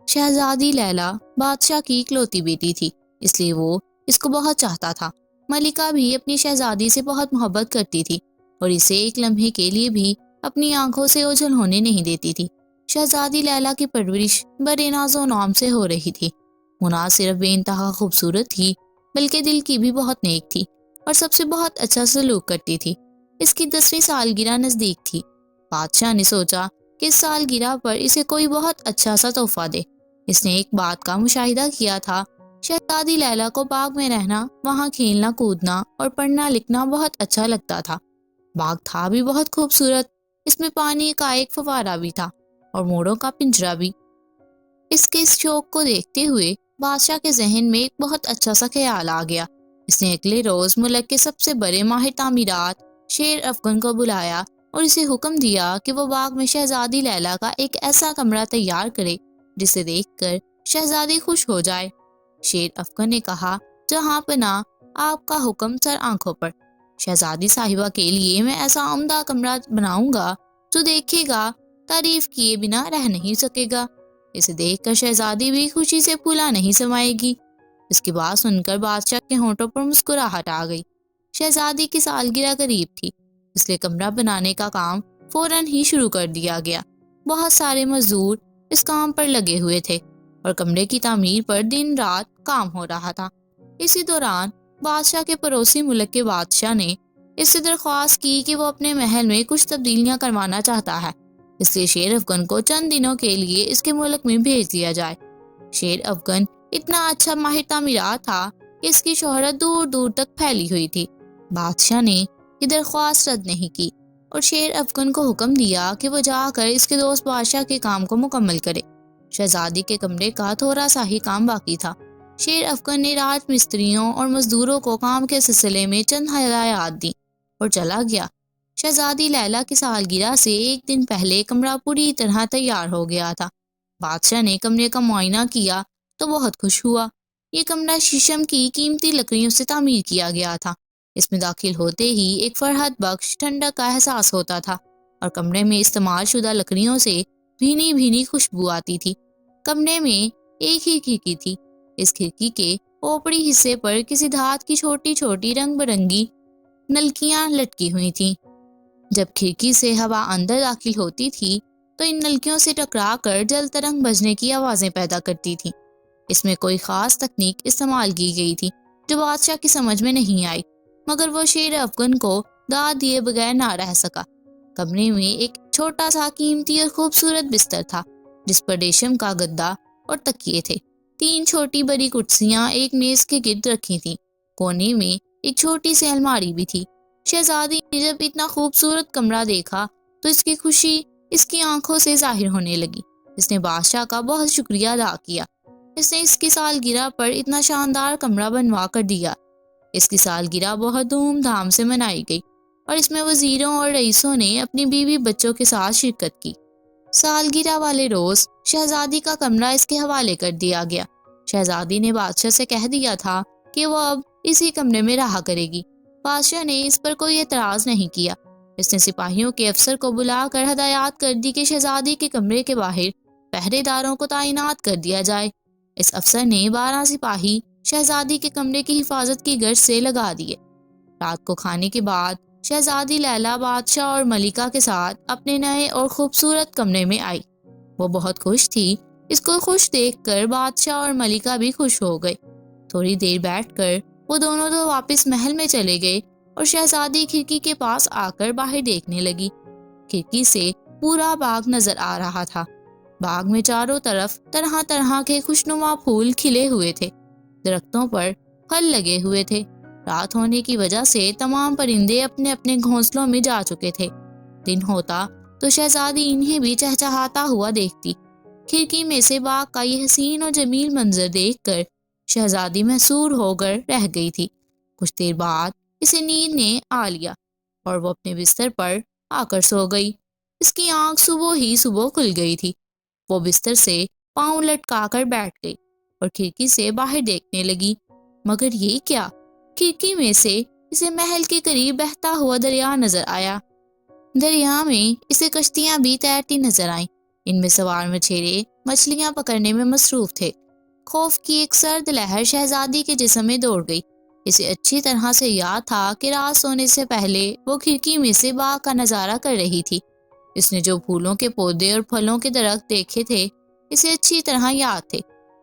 شہزادی لیلا بادشاہ کی اکلوتی بیٹی تھی، اس لیے وہ اس کو بہت چاہتا تھا۔ ملکہ بھی اپنی شہزادی سے بہت محبت کرتی تھی اور اسے ایک لمحے کے لیے بھی اپنی آنکھوں سے اوجھل ہونے نہیں دیتی تھی۔ شہزادی لیلا کی پرورش بڑے ناز و نام سے ہو رہی تھی۔ وہ نہ صرف بے انتہا خوبصورت تھی بلکہ دل کی بھی بہت نیک تھی اور سب سے بہت اچھا سلوک کرتی تھی۔ اس کی 10ویں سالگرہ نزدیک تھی۔ بادشاہ نے سوچا کہ اس سالگرہ پر اسے کوئی بہت اچھا سا تحفہ دے۔ اس نے ایک بات کا مشاہدہ کیا تھا، شہزادی لیلا کو باغ میں رہنا، وہاں کھیلنا کودنا اور پڑھنا لکھنا بہت اچھا لگتا تھا۔ باغ تھا بھی بہت خوبصورت، اس میں پانی کا ایک فوارہ بھی تھا اور موروں کا پنجرہ بھی۔ اس کے اس شوق کو دیکھتے ہوئے بادشاہ کے ذہن میں ایک بہت اچھا سا خیال آ گیا۔ اس نے اگلے روز ملک کے سب سے بڑے ماہر تعمیرات شیر افگن کو بلایا اور اسے حکم دیا کہ وہ باغ میں شہزادی لیلا کا ایک ایسا کمرہ تیار کرے جسے دیکھ کر شہزادی خوش ہو جائے۔ شیر افگن نے کہا، جہاں پناہ آپ کا حکم سر آنکھوں پر۔ شہزادی صاحبہ کے لیے میں ایسا عمدہ کمرہ بناؤں گا جو دیکھے گا تعریف کیے بنا رہ نہیں سکے گا۔ اسے دیکھ کر شہزادی بھی خوشی سے پھولا نہیں سمائے گی۔ اس کی بات سن کر بادشاہ کے ہونٹوں پر مسکراہٹ آ گئی۔ شہزادی کی سالگرہ قریب تھی، اس لیے کمرہ بنانے کا کام فوراً ہی شروع کر دیا گیا۔ بہت سارے مزدور اس کام پر لگے ہوئے تھے اور کمرے کی تعمیر پر دن رات کام ہو رہا تھا۔ اسی دوران بادشاہ کے پڑوسی ملک کے بادشاہ نے اس سے درخواست کی کہ وہ اپنے محل میں کچھ تبدیلیاں کروانا چاہتا ہے، اس لیے شیر افگن کو چند دنوں کے لیے اس کے ملک میں بھیج دیا جائے۔ شیر افگن اتنا اچھا ماہر تعمیرات تھا کہ اس کی شہرت دور دور تک پھیلی ہوئی تھی۔ بادشاہ نے یہ درخواست رد نہیں کی اور شیر افگن کو حکم دیا کہ وہ جا کر اس کے دوست بادشاہ کے کام کو مکمل کرے۔ شہزادی کے کمرے کا تھوڑا سا ہی کام باقی تھا۔ شیر افگن نے راج مستریوں اور مزدوروں کو کام کے سلسلے میں چند ہدایات دی اور چلا گیا۔ شہزادی لیلا کی سالگرہ سے ایک دن پہلے کمرہ پوری طرح تیار ہو گیا تھا۔ بادشاہ نے کمرے کا معائنہ کیا تو بہت خوش ہوا۔ یہ کمرہ شیشم کی قیمتی لکڑیوں سے تعمیر کیا گیا تھا۔ اس میں داخل ہوتے ہی ایک فرحت بخش ٹھنڈک کا احساس ہوتا تھا اور کمرے میں استعمال شدہ لکڑیوں سے بھینی بھینی خوشبو آتی تھی۔ کمرے میں ایک ہی کھڑکی تھی۔ اس کھڑکی کے اوپری حصے پر کسی دھات کی چھوٹی چھوٹی رنگ برنگی نلکیاں لٹکی ہوئی تھیں۔ جب کھڑکی سے ہوا اندر داخل ہوتی تھی تو ان نلکیوں سے ٹکرا کر جل ترنگ بجنے کی آوازیں پیدا کرتی تھی۔ اس میں کوئی خاص تکنیک استعمال کی گئی تھی جو بادشاہ کی سمجھ میں نہیں آئی، مگر وہ شیر افگن کو داد دیے بغیر نہ رہ سکا۔ کمرے میں ایک چھوٹا سا قیمتی اور خوبصورت بستر تھا جس پر ریشم کا گدا اور تکیے تھے۔ 3 چھوٹی بڑی کرسیاں ایک میز کے گرد رکھی تھیں۔ کونے میں ایک چھوٹی سی الماری بھی تھی۔ شہزادی نے جب اتنا خوبصورت کمرہ دیکھا تو اس کی خوشی اس کی آنکھوں سے ظاہر ہونے لگی۔ اس نے بادشاہ کا بہت شکریہ ادا کیا۔ اس نے اس کی سالگرہ پر اتنا شاندار کمرہ بنوا کر دیا۔ اس کی سالگرہ بہت دھوم دھام سے منائی گئی اور اس میں وزیروں اور رئیسوں نے اپنی بیوی بچوں کے ساتھ شرکت کی۔ سالگرہ والے روز شہزادی کا کمرہ اس کے حوالے کر دیا گیا۔ شہزادی نے بادشاہ سے کہہ دیا تھا کہ وہ اب اسی کمرے میں رہا کرے گی۔ بادشاہ نے اس پر کوئی اعتراض نہیں کیا۔ اس نے سپاہیوں کے افسر کو بلا کر ہدایات کر دی کہ شہزادی کے کمرے کے باہر پہرے داروں کو تعینات کر دیا جائے۔ اس افسر نے 12 سپاہی شہزادی کے کمرے کی حفاظت کی غرض سے لگا دیے۔ رات کو کھانے کے بعد شہزادی لیلا بادشاہ اور ملکہ کے ساتھ اپنے نئے اور خوبصورت کمرے میں آئی۔ وہ بہت خوش تھی۔ اس کو خوش دیکھ کر بادشاہ اور ملکہ بھی خوش ہو گئے۔ تھوڑی دیر بیٹھ کر وہ دونوں تو واپس محل میں چلے گئے اور شہزادی کھڑکی کے پاس آ کر باہر دیکھنے لگی۔ کھڑکی سے پورا باغ نظر آ رہا تھا۔ باغ میں چاروں طرف طرح طرح کے خوشنما پھول کھلے ہوئے تھے۔ درختوں پر پھل لگے ہوئے تھے۔ رات ہونے کی وجہ سے تمام پرندے اپنے اپنے گھونسلوں میں جا چکے تھے۔ دن ہوتا تو شہزادی انہیں بھی چہچہاتا ہوا دیکھتی۔ کھڑکی میں سے باغ کا یہ حسین اور جمیل منظر دیکھ کر شہزادی محصور ہو کر رہ گئی تھی۔ کچھ دیر بعد اسے نیند نے آ لیا اور وہ اپنے بستر پر آ کر سو گئی۔ اس کی آنکھ صبح ہی صبح کھل گئی تھی۔ وہ بستر سے پاؤں لٹکا کر بیٹھ گئی اور کھڑکی سے باہر دیکھنے لگی، مگر یہ کیا؟ کھڑکی میں سے اسے محل کے قریب بہتا ہوا دریا نظر آیا۔ دریا میں اسے کشتیاں بھی تیرتی نظر آئیں۔ ان میں سوار مچھیرے مچھلیاں پکڑنے میں مصروف تھے۔ خوف کی ایک سرد لہر شہزادی کے جسم میں دوڑ گئی۔ اسے اچھی طرح سے یاد تھا کہ رات سونے سے پہلے وہ کھڑکی میں سے باغ کا نظارہ کر رہی تھی۔ اس نے جو پھولوں کے پودے اور پھلوں کے درخت دیکھے تھے اسے اچھی طرح یاد تھے۔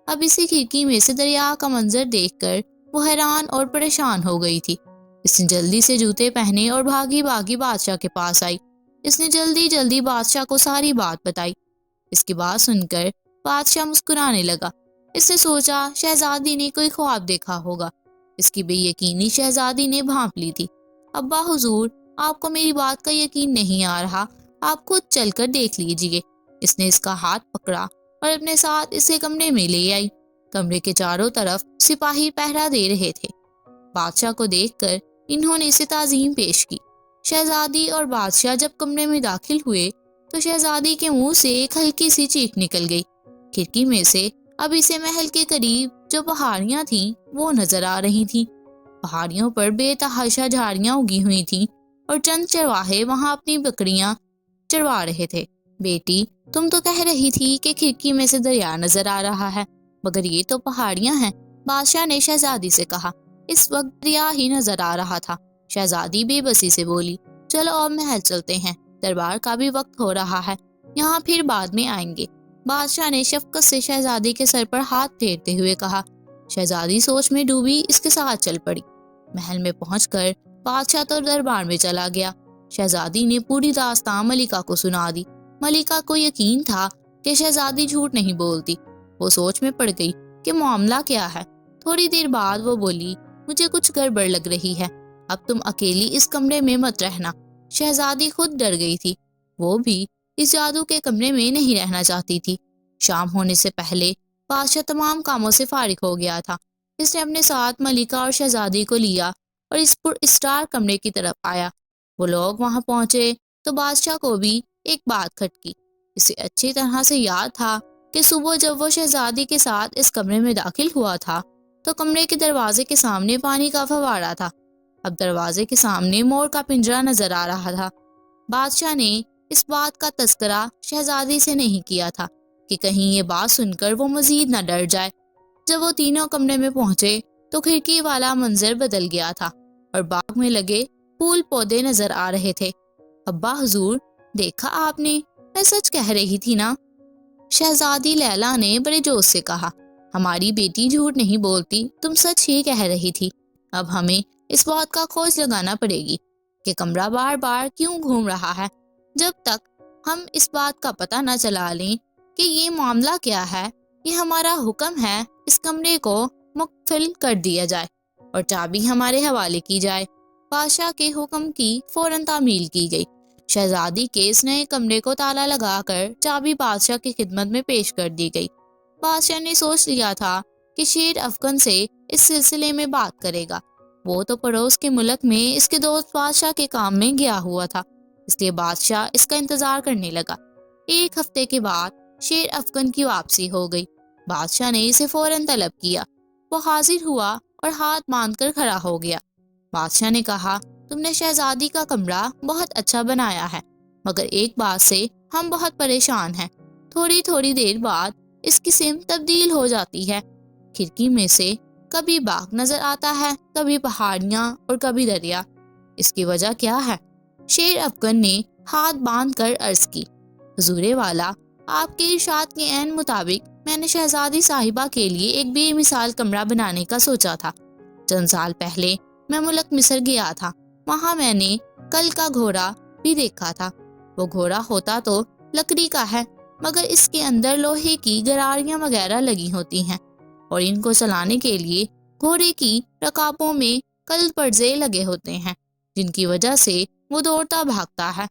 اب اسی کھڑکی میں سے دریا کا منظر دیکھ کر وہ حیران اور پریشان ہو گئی تھی۔ اس نے جلدی سے جوتے پہنے اور بھاگی بھاگی بادشاہ کے پاس آئی۔ اس نے جلدی جلدی بادشاہ کو ساری بات بتائی۔ اس کی بات سن کر بادشاہ مسکرانے لگا۔ اس نے سوچا شہزادی نے کوئی خواب دیکھا ہوگا۔ اس کی بے یقینی شہزادی نے بھانپ لی تھی۔ ابا حضور، آپ کو میری بات کا یقین نہیں آ رہا، آپ خود چل کر دیکھ لیجئے۔ اس نے اس کا ہاتھ پکڑا اور اپنے ساتھ اسے کمرے میں لے آئی۔ کمرے کے چاروں طرف سپاہی پہرا دے رہے تھے۔ بادشاہ کو دیکھ کر انہوں نے اسے تعظیم پیش کی۔ شہزادی اور بادشاہ جب کمرے میں داخل ہوئے تو شہزادی کے منہ سے ایک ہلکی سی چیخ نکل گئی۔ کھڑکی میں سے اب اسے محل کے قریب جو پہاڑیاں تھیں وہ نظر آ رہی تھیں۔ پہاڑیوں پر بے تحاشا جھاڑیاں اگی ہوئی تھیں اور چند چرواہے وہاں اپنی بکریاں چروا رہے تھے۔ بیٹی، تم تو کہہ رہی تھی کہ کھڑکی میں سے دریا نظر آ رہا ہے، مگر یہ تو پہاڑیاں ہیں، بادشاہ نے شہزادی سے کہا۔ اس وقت دریا ہی نظر آ رہا تھا۔ شہزادی بے بسی سے بولی، چلو اب محل چلتے ہیں، دربار کا بھی وقت ہو رہا ہے، یہاں پھر بعد میں آئیں گے۔ بادشاہ نے شفقت سے شہزادی کے سر پر ہاتھ پھیرتے ہوئے کہا۔ شہزادی سوچ میں ڈوبی اس کے ساتھ چل پڑی۔ محل میں پہنچ کر بادشاہ تو دربار میں چلا گیا۔ شہزادی نے پوری داستان ملکہ کو سنا دی۔ ملکہ کو یقین تھا کہ شہزادی جھوٹ نہیں بولتی۔ وہ سوچ میں پڑ گئی کہ معاملہ کیا ہے۔ تھوڑی دیر بعد وہ بولی، مجھے کچھ گڑبڑ لگ رہی ہے، اب تم اکیلی اس کمرے میں مت رہنا۔ شہزادی خود ڈر گئی تھی، وہ بھی اس جادو کے کمرے میں نہیں رہنا چاہتی تھی۔ شام ہونے سے پہلے بادشاہ تمام کاموں سے فارغ ہو گیا تھا۔ اس نے اپنے ساتھ ملکہ اور شہزادی کو لیا اور اس پر اسٹار کمرے کی طرف آیا۔ وہ لوگ وہاں پہنچے تو بادشاہ کو بھی ایک بات کھٹکی۔ اسے اچھی طرح سے یاد تھا کہ صبح جب وہ شہزادی کے ساتھ اس کمرے میں داخل ہوا تھا تو کمرے کے دروازے کے سامنے پانی کا فوارہ تھا۔ اب دروازے کے سامنے مور کا پنجرا نظر آ رہا تھا۔ بادشاہ نے اس بات کا تذکرہ شہزادی سے نہیں کیا تھا کہ کہیں یہ بات سن کر وہ مزید نہ ڈر جائے۔ جب وہ تینوں کمرے میں پہنچے تو کھڑکی والا منظر بدل گیا تھا اور باغ میں لگے پھول پودے نظر آ رہے تھے۔ ابا حضور، دیکھا آپ نے، میں سچ کہہ رہی تھی نا؟ شہزادی لیلا نے بڑے جوش سے کہا۔ ہماری بیٹی جھوٹ نہیں بولتی، تم سچ ہی کہہ رہی تھی۔ اب ہمیں اس بات کا کھوج لگانا پڑے گی کہ کمرہ بار بار کیوں گھوم رہا ہے۔ جب تک ہم اس بات کا پتہ نہ چلا لیں کہ یہ معاملہ کیا ہے، یہ ہمارا حکم ہے اس کمرے کو مقفل کر دیا جائے اور چابی ہمارے حوالے کی جائے۔ بادشاہ کے حکم کی فوراً تعمیل کی گئی۔ شہزادی کے اس نئے کمرے کو تالا لگا کر چابی بادشاہ کی خدمت میں پیش کر دی گئی۔ بادشاہ نے سوچ لیا تھا کہ شیر افغن سے اس سلسلے میں بات کرے گا۔ وہ تو پڑوس کے ملک میں اس کے دوست بادشاہ کے کام میں گیا ہوا تھا، اس لیے بادشاہ اس کا انتظار کرنے لگا۔ ایک ہفتے کے بعد شیر افغن کی واپسی ہو گئی۔ بادشاہ نے اسے فوراً طلب کیا۔ وہ حاضر ہوا اور ہاتھ باندھ کر کھڑا ہو گیا۔ بادشاہ نے کہا، تم نے شہزادی کا کمرہ بہت اچھا بنایا ہے، مگر ایک بات سے ہم بہت پریشان ہیں۔ تھوڑی تھوڑی دیر بعد اس کی سمت تبدیل ہو جاتی ہے۔ کھڑکی میں سے کبھی باغ نظر آتا ہے، کبھی پہاڑیاں اور کبھی دریا۔ اس کی وجہ کیا ہے؟ شیر افغن نے ہاتھ باندھ کر عرض کی، حضور والا، آپ کے ارشاد کے عین مطابق میں نے شہزادی صاحبہ کے لیے ایک بے مثال کمرہ بنانے کا سوچا تھا۔ چند سال پہلے میں ملک مصر گیا تھا، وہاں میں نے کل کا گھوڑا بھی دیکھا تھا۔ وہ گھوڑا ہوتا تو لکڑی کا ہے، مگر اس کے اندر لوہے کی گراریاں وغیرہ لگی ہوتی ہیں اور ان کو چلانے کے لیے گھوڑے کی رکابوں میں کل پرزے لگے ہوتے ہیں، جن کی وجہ سے وہ دوڑتا بھاگتا ہے۔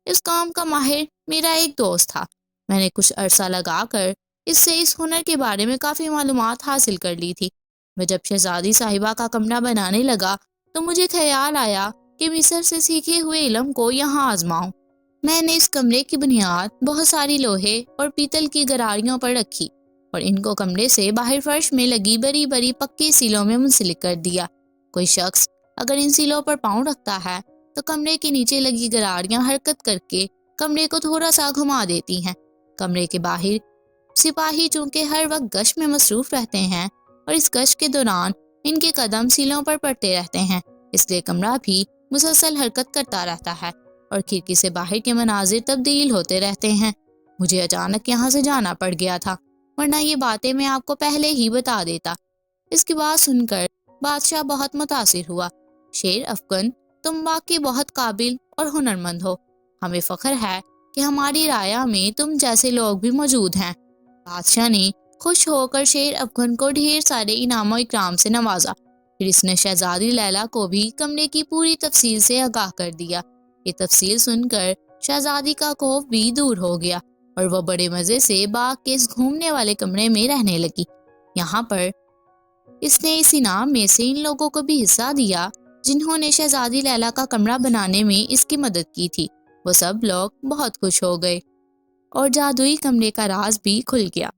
اس کام کا ماہر میرا ایک دوست تھا۔ میں نے کچھ عرصہ لگا کر اس سے اس ہنر کے بارے میں کافی معلومات حاصل کر لی تھی۔ میں جب شہزادی صاحبہ کا کمرہ بنانے لگا تو مجھے خیال آیا کہ مصر سے سیکھے ہوئے علم کو یہاں آزماؤں۔ میں نے اس کمرے کی بنیاد بہت ساری لوہے اور پیتل کی گراریوں پر رکھی اور ان کو کمرے سے باہر فرش میں لگی بڑی بڑی پکی سیلوں میں منسلک کر دیا۔ کوئی شخص اگر ان سیلوں پر پاؤں رکھتا ہے تو کمرے کے نیچے لگی گراریاں حرکت کر کے کمرے کو تھوڑا سا گھما دیتی ہیں۔ کمرے کے باہر سپاہی چونکہ ہر وقت گشت میں مصروف رہتے ہیں اور اس گشت کے دوران ان کے قدم سیلوں پر پڑتے رہتے ہیں، اس لیے کمرہ بھی مسلسل حرکت کرتا رہتا ہے اور کھڑکی سے باہر کے مناظر تبدیل ہوتے رہتے ہیں۔ مجھے اچانک یہاں سے جانا پڑ گیا تھا، ورنہ یہ باتیں میں آپ کو پہلے ہی بتا دیتا۔ اس کی بات سن کر بادشاہ بہت متاثر ہوا۔ شیر افغن، تم واقعی بہت قابل اور ہنرمند ہو۔ ہمیں فخر ہے کہ ہماری رعایا میں تم جیسے لوگ بھی موجود ہیں۔ بادشاہ نے خوش ہو کر شیر افغن کو ڈھیر سارے انعام و اکرام سے نوازا۔ پھر اس نے شہزادی لیلا کو بھی کمرے کی پوری تفصیل سے آگاہ کر دیا۔ یہ تفصیل سن کر شہزادی کا خوف بھی دور ہو گیا اور وہ بڑے مزے سے باغ کے اس گھومنے والے کمرے میں رہنے لگی۔ یہاں پر اس نے اس انعام میں سے ان لوگوں کو بھی حصہ دیا جنہوں نے شہزادی لیلا کا کمرہ بنانے میں اس کی مدد کی تھی۔ وہ سب لوگ بہت خوش ہو گئے اور جادوئی کمرے کا راز بھی کھل گیا۔